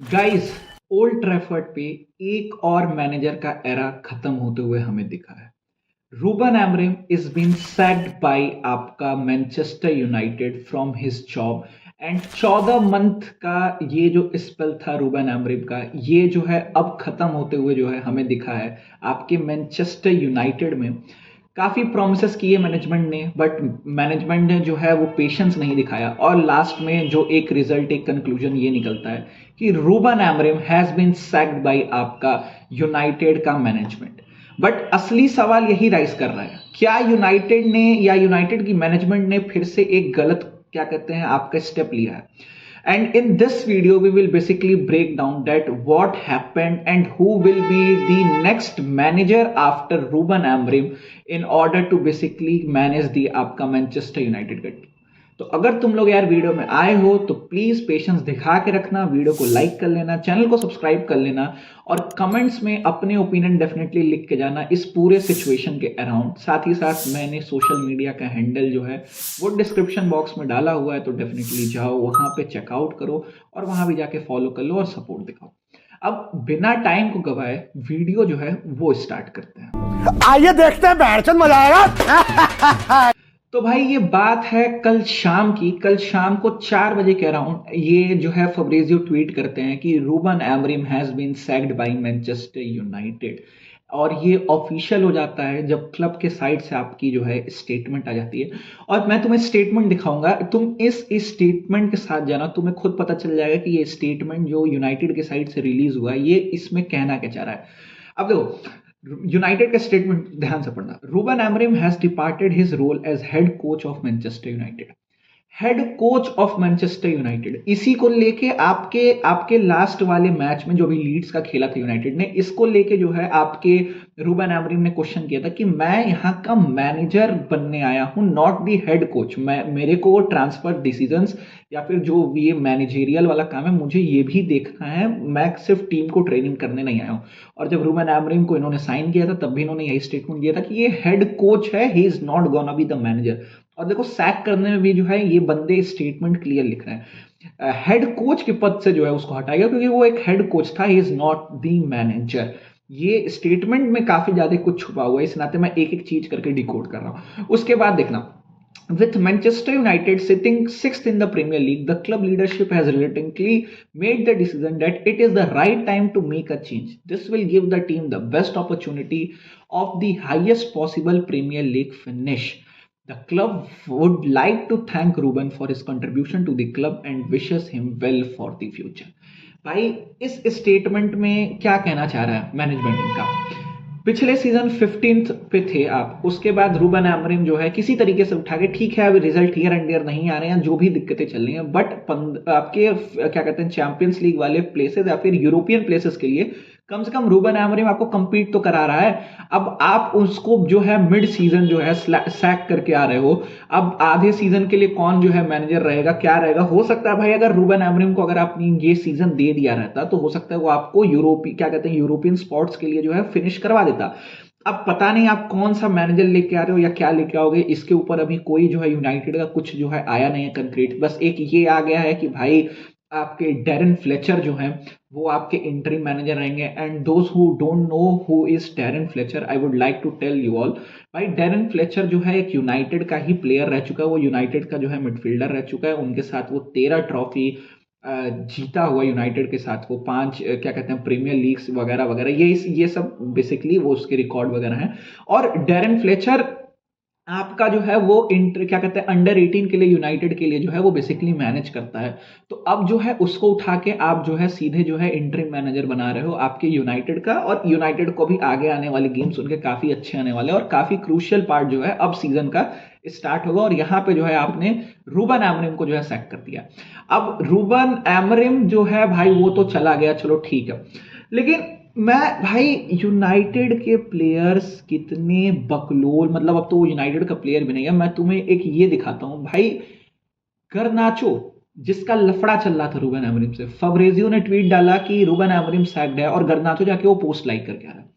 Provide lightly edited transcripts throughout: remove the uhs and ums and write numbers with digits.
Guys, old Trafford पे एक और मैनेजर का एरा खत्म होते हुए हमें दिखा है। Ruben Amorim is been sacked by आपका Manchester United from his job and 14 month का ये जो स्पेल था रूबन एमरिम का, ये जो है अब खत्म होते हुए जो है हमें दिखा है आपके मैनचेस्टर यूनाइटेड में। काफी प्रोमिसेस किए मैनेजमेंट ने, बट मैनेजमेंट ने जो है वो पेशेंस नहीं दिखाया और लास्ट में जो एक रिजल्ट, एक कंक्लूजन ये निकलता है कि Ruben Amorim has been sacked by आपका यूनाइटेड का मैनेजमेंट। बट असली सवाल यही राइज कर रहा है, क्या यूनाइटेड ने या यूनाइटेड की मैनेजमेंट ने फिर से एक गलत क्या कहते हैं आपका स्टेप लिया है? And in this video, we will basically break down that what happened and who will be the next manager after Ruben Amorim in order to basically manage the आपका मैनचेस्टर यूनाइटेड का team. तो अगर तुम लोग यार video में आए हो तो प्लीज पेशेंस दिखा के रखना, वीडियो को लाइक कर लेना, चैनल को सब्सक्राइब कर लेना और कमेंट्स में अपने ओपिनियन डेफिनेटली लिख के जाना इस पूरे सिचुएशन के अराउंड। साथ ही साथ मैंने सोशल मीडिया का हैंडल जो है वो डिस्क्रिप्शन बॉक्स में डाला हुआ है, तो डेफिनेटली जाओ वहां पे चेकआउट करो और वहां भी जाके फॉलो कर लो और सपोर्ट दिखाओ। अब बिना टाइम को गवाए वीडियो जो है वो स्टार्ट करते हैं। आइए देखते हैं, बैठचंद मजा आएगा। तो भाई ये बात है कल शाम की। कल शाम को 4 बजे के अराउंड ये जो है फब्रिजियो ट्वीट करते हैं कि Ruben Amorim has been sacked by Manchester United, और ये ऑफिशियल हो जाता है जब क्लब के साइड से आपकी जो है स्टेटमेंट आ जाती है। और मैं तुम्हें स्टेटमेंट दिखाऊंगा, तुम इस स्टेटमेंट के साथ जाना, तुम्हें खुद पता चल जाएगा कि ये स्टेटमेंट जो यूनाइटेड के साइड से रिलीज हुआ है ये इसमें कहना क्या चाह रहा है। अब देखो यूनाइटेड का स्टेटमेंट ध्यान से पढ़ना। Ruben Amorim has departed his role as head coach of Manchester United. Head coach of Manchester United, इसी को लेके आपके आपके लास्ट वाले मैच में जो भी लीड्स का खेला था यूनाइटेड ने, इसको लेके जो है आपके रूबन एमरिम ने क्वेश्चन किया था कि मैं यहाँ का मैनेजर बनने आया हूँ, नॉट दी हेड कोच। मैं मेरे को ट्रांसफर डिसीजंस या फिर जो ये मैनेजेरियल वाला काम है मुझे ये भी देखना है, मैं सिर्फ टीम को ट्रेनिंग करने नहीं आया हूँ। और जब रूबन एमरिम को इन्होंने साइन किया था तब भी इन्होंने यही स्टेटमेंट दिया था कि ये हेड कोच है, he is not gonna be the manager. और देखो सैक करने में भी जो है ये बंदे स्टेटमेंट क्लियर लिख रहे हैं, हेड कोच के पद से जो है उसको हटाया क्योंकि वो एक हेड कोच था, he is not the manager. ये स्टेटमेंट में काफी ज्यादा कुछ छुपा हुआ है, इस नाते मैं एक एक चीज करके डिकोड कर रहा हूं। उसके बाद देखना, with Manchester United sitting 6th in the Premier League, the club leadership has reluctantly made the decision that it is the right time to make a change. This will give the team the best opportunity of the highest possible Premier League finish. The club would like to thank Ruben for his contribution to the club and wishes him well for the future. भाई इस statement में क्या कहना चाह रहा है management इनका? पिछले सीजन 15th पे थे आप, उसके बाद रूबन एमरिम जो है किसी तरीके से उठा के, ठीक है अभी रिजल्ट हियर एंड देयर नहीं आ रहे हैं, जो भी दिक्कतें चल रही हैं, बट आपके क्या कहते हैं चैंपियंस लीग वाले प्लेसेस या फिर यूरोपियन प्लेसेस के लिए कम से कम रूबन एमरिम आपको कंपीट तो करा रहा है। अब आप उसको जो है मिड सीजन जो है सैक करके आ रहे हो। अब आधे सीजन के लिए कौन जो है मैनेजर रहेगा, क्या रहेगा? हो सकता है भाई अगर रूबन एमरिम को अगर आपने ये सीजन दे दिया रहता तो हो सकता है वो आपको क्या कहते हैं यूरोपियन स्पॉट्स के लिए जो है फिनिश करवा देता। अब पता नहीं आप कौन सा मैनेजर लेके आ रहे हो या क्या लेके आओगे, इसके ऊपर अभी कोई जो है यूनाइटेड का कुछ जो है आया नहीं है कंक्रीट। बस एक ये आ गया है कि भाई आपके डैरेन फ्लेचर जो हैं वो आपके इंटरिम मैनेजर रहेंगे। And those who don't know who is Darren Fletcher, I would like to tell you all, भाई डैरेन फ्लेचर जो है एक यूनाइटेड का ही प्लेयर रह चुका है, वो यूनाइटेड का जो है मिडफील्डर रह चुका है। उनके साथ वो 13 ट्रॉफी जीता हुआ यूनाइटेड के साथ, वो 5 क्या कहते हैं प्रीमियर लीग्स वगैरह वगैरह, ये सब बेसिकली वो उसके रिकॉर्ड वगैरह हैं। और डैरेन फ्लेचर आपका जो है वो क्या कहते हैं अंडर 18 के लिए यूनाइटेड के लिए जो है वो बेसिकली मैनेज करता है। तो अब जो है उसको उठा के आप जो है सीधे जो है इंटरिम मैनेजर बना रहे हो आपके यूनाइटेड का, और यूनाइटेड को भी आगे आने वाले गेम्स उनके काफी अच्छे आने वाले और काफी क्रूशियल पार्ट जो है अब सीजन का स्टार्ट होगा। और यहाँ पे जो है आपने रूबन एमरिम को जो है सैक कर दिया। अब रूबन एमरिम जो है भाई वो तो चला गया, चलो ठीक है, लेकिन मैं भाई यूनाइटेड के प्लेयर्स कितने बकलोल, मतलब अब तो वो यूनाइटेड का प्लेयर भी नहीं है। मैं तुम्हें एक ये दिखाता हूं भाई, गर्नाचो जिसका लफड़ा चल रहा था रूबन एमरिम से, फब्रेजियो ने ट्वीट डाला कि रूबन एमरिम सैक्ड है और गर्नाचो जाके वो पोस्ट लाइक करके आ रहा है।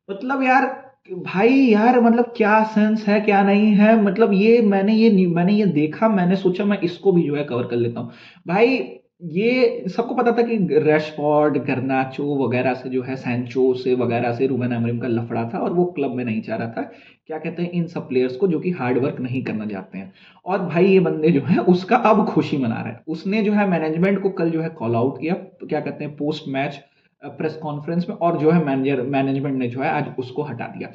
मतलब यार भाई यार, मतलब क्या सेंस है क्या नहीं है, मतलब ये मैंने ये देखा, मैंने सोचा मैं इसको भी जो है कवर कर लेता हूं भाई। ये सबको पता था कि रैशफोर्ड, गर्नाचो वगैरह से जो है, सैंचो से वगैरह से रूबन अमोरिम का लफड़ा था और वो क्लब में नहीं चाह रहा था, क्या कहते हैं, इन सब प्लेयर्स को जो कि हार्ड वर्क नहीं करना चाहते हैं। और भाई ये बंदे जो है उसका अब खुशी मना रहे हैं। उसने जो है मैनेजमेंट को कल जो है कॉल आउट किया, क्या कहते हैं, पोस्ट मैच प्रेस कॉन्फ्रेंस में, और जो है मैनेजमेंट ने जो है आज उसको हटा दिया।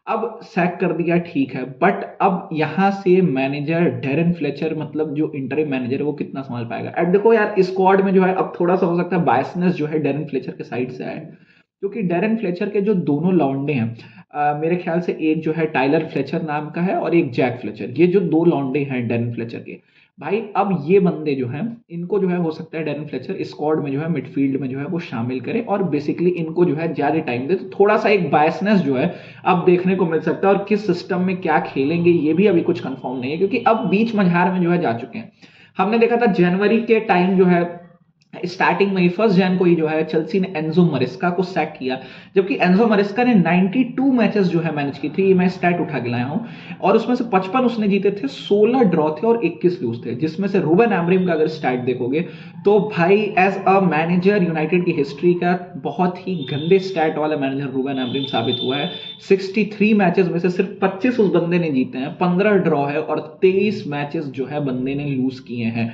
अब सैक कर दिया, ठीक है, बट अब यहां से मैनेजर डेरन फ्लेचर, मतलब जो इंटरिम मैनेजर है, वो कितना संभाल पाएगा। अब देखो यार, स्क्वाड में जो है अब थोड़ा सा हो सकता है बायसनेस जो है डेरन फ्लेचर के साइड से आए, क्योंकि डेरन फ्लेचर के जो दोनों लौंडे हैं, मेरे ख्याल से एक जो है टाइलर फ्लेचर नाम का है और एक जैक फ्लेचर, ये जो दो लौंडे हैं डेरन फ्लेचर के, भाई अब ये बंदे जो हैं, इनको जो है हो सकता है डेरन फ्लेचर स्क्वाड में जो है मिडफील्ड में जो है वो शामिल करे और बेसिकली इनको जो है ज्यादा टाइम दे, तो थोड़ा सा एक बायसनेस जो है अब देखने को मिल सकता है। और किस सिस्टम में क्या खेलेंगे ये भी अभी कुछ कंफर्म नहीं है, क्योंकि अब बीच मझार में जो है जा चुके हैं। हमने देखा था जनवरी के टाइम जो है, स्टार्टिंग में ही 1 जन को ही जो है चेल्सी ने एंजो मरिस्का को सैक किया, जबकि एंजो मरिस्का ने 92 मैचेस जो है मैनेज की थी। ये मैं स्टैट उठा के लाया हूं, और उसमें से 55 उसने जीते थे, 16 ड्रॉ थे और 21 लूज थे, जिसमें से रूबन एमोरिम का अगर स्टैट देखोगे तो भाई एज अ मैनेजर यूनाइटेड की हिस्ट्री का बहुत ही गंदे स्टैट वाला मैनेजर रूबन एमोरिम साबित हुआ है। 63 मैचेस में से सिर्फ 25 उस बंदे ने जीते हैं, 15 ड्रॉ है और 23 मैचेस जो है बंदे ने लूज किए हैं।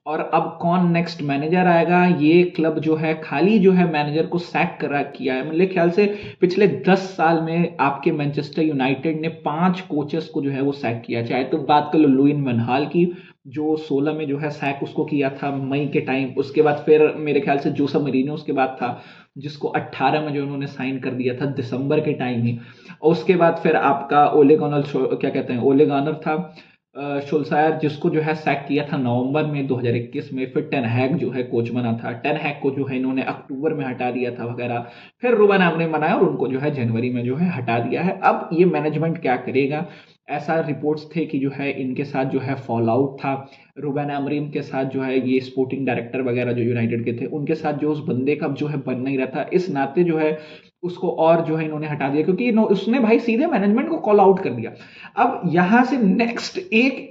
और अब कौन नेक्स्ट मैनेजर आएगा, ये क्लब जो है खाली जो है मैनेजर को सैक करा किया है। मेरे ख्याल से पिछले 10 साल में आपके मैनचेस्टर यूनाइटेड ने 5 कोचेस को जो है वो सैक किया। चाहे तो बात कर लो लुईन वैन हाल की, जो 16 में जो है सैक उसको किया था मई के टाइम, उसके बाद फिर मेरे ख्याल से जोसा मरीनो उसके बाद था, जिसको 18 में जो उन्होंने साइन कर दिया था दिसंबर के टाइम ही। और उसके बाद फिर आपका ओले गॉनर, क्या कहते हैं, ओले गॉनर था, शुल्सायर, जिसको जो है सैक किया था नवंबर में 2021 में। फिर टेन हैग जो है कोच बना था, टेन हैग को जो है इन्होंने अक्टूबर में हटा दिया था वगैरह। फिर रूबन आमोरिम बनाया और उनको जो है जनवरी में जो है हटा दिया है। अब ये मैनेजमेंट क्या करेगा, ऐसा रिपोर्ट्स थे कि जो है इनके साथ जो है फॉल आउट था रूबन आमोरिम के साथ, जो है ये स्पोर्टिंग डायरेक्टर वगैरह जो यूनाइटेड के थे उनके साथ, जो उस बंदे का जो है बन नहीं रहा था, इस नाते जो है उसको और जो है इन्होंने हटा दिया, क्योंकि उसने भाई सीधे मैनेजमेंट को कॉल आउट कर दिया। अब यहां से नेक्स्ट एक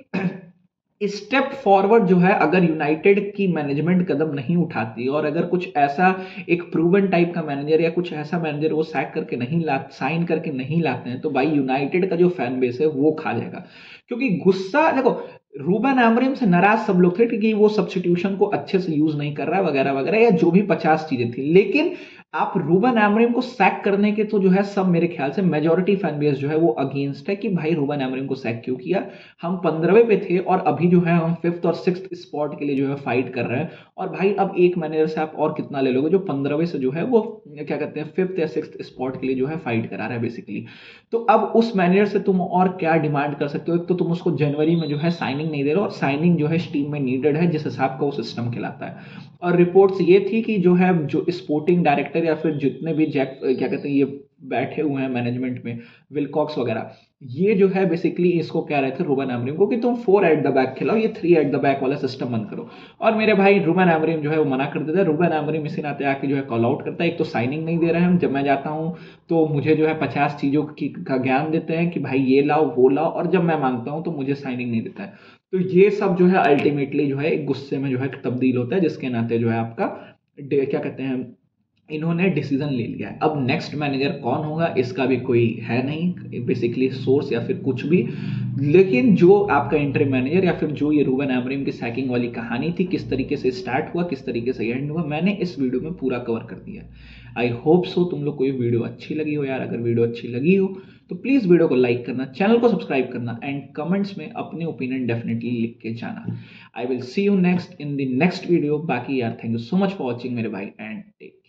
स्टेप फॉरवर्ड जो है, अगर यूनाइटेड की मैनेजमेंट कदम नहीं उठाती और अगर कुछ ऐसा एक प्रूवन टाइप का मैनेजर या कुछ ऐसा मैनेजर वो सैक करके नहीं ला साइन करके नहीं लाते हैं, तो भाई यूनाइटेड का जो फैन बेस है वो खा जाएगा। क्योंकि गुस्सा देखो, रूबन आमोरिम से नाराज सब लोग थे क्योंकि वो सब्स्टिट्यूशन को अच्छे से यूज नहीं कर रहा है वगैरह वगैरह, या जो भी 50 चीजें थी, लेकिन आप रूबन आमोरिम को सैक करने के तो जो है सब मेरे ख्याल से मेजोरिटी फैन बेस जो है वो अगेंस्ट है कि भाई रूबन आमोरिम को सैक क्यों किया। हम 15वें पे थे और अभी जो है हम 5th और 6th स्पॉट के लिए जो है फाइट कर रहे हैं, और भाई अब एक मैनेजर से आप और कितना ले लोगे जो 15वें से जो है वो क्या कहते हैं 5th या 6th स्पॉट के लिए जो है फाइट करा रहा है बेसिकली। तो अब उस मैनेजर से तुम और क्या डिमांड कर सकते हो। एक तो तुम उसको जनवरी में जो है साइनिंग नहीं दे रहे हो, और साइनिंग जो है टीम में नीडेड है जिस हिसाब का वो सिस्टम खिलाता है। और रिपोर्ट्स ये थी कि जो है जो स्पोर्टिंग डायरेक्टर या फिर जितने भी जैक क्या कहते हैं ये बैठे हुए हैं मैनेजमेंट में, विलकॉक्स वगैरह, ये जो है बेसिकली इसको कह रहे थे रूबन आमोरिम को कि तुम 4 एट द बैक खिलाओ, ये 3 एट द बैक वाला सिस्टम बंद करो। और मेरे भाई रूबन आमोरिम जो है वो मना कर देता है। रूबन आमोरिम इसी नाते आके जो है कॉल आउट करता है, एक तो साइनिंग नहीं दे रहे हैं, जब मैं जाता हूं तो मुझे जो है 50 चीजों का ज्ञान देते हैं कि भाई ये लाओ वो लाओ, और जब मैं मांगता हूं तो मुझे साइनिंग नहीं देता है। तो ये सब जो है अल्टीमेटली जो है एक गुस्से में जो है तब्दील होता है, जिसके नाते जो है आपका क्या कहते हैं इन्होंने डिसीजन ले लिया है। अब नेक्स्ट मैनेजर कौन होगा इसका भी कोई है नहीं बेसिकली सोर्स या फिर कुछ भी, लेकिन जो आपका इंटरिम मैनेजर या फिर जो ये रूबन आमोरिम की सैकिंग वाली कहानी थी, किस तरीके से स्टार्ट हुआ, किस तरीके से एंड हुआ, मैंने इस वीडियो में पूरा कवर कर दिया है। आई होप सो तुम लोग को ये वीडियो अच्छी लगी हो यार। अगर वीडियो अच्छी लगी हो तो प्लीज वीडियो को लाइक करना, चैनल को सब्सक्राइब करना, एंड कमेंट्स में अपने ओपिनियन डेफिनेटली लिख के जाना। I will see you next in the next video. बाकी यार thank you so much for watching मेरे भाई, एंड टेक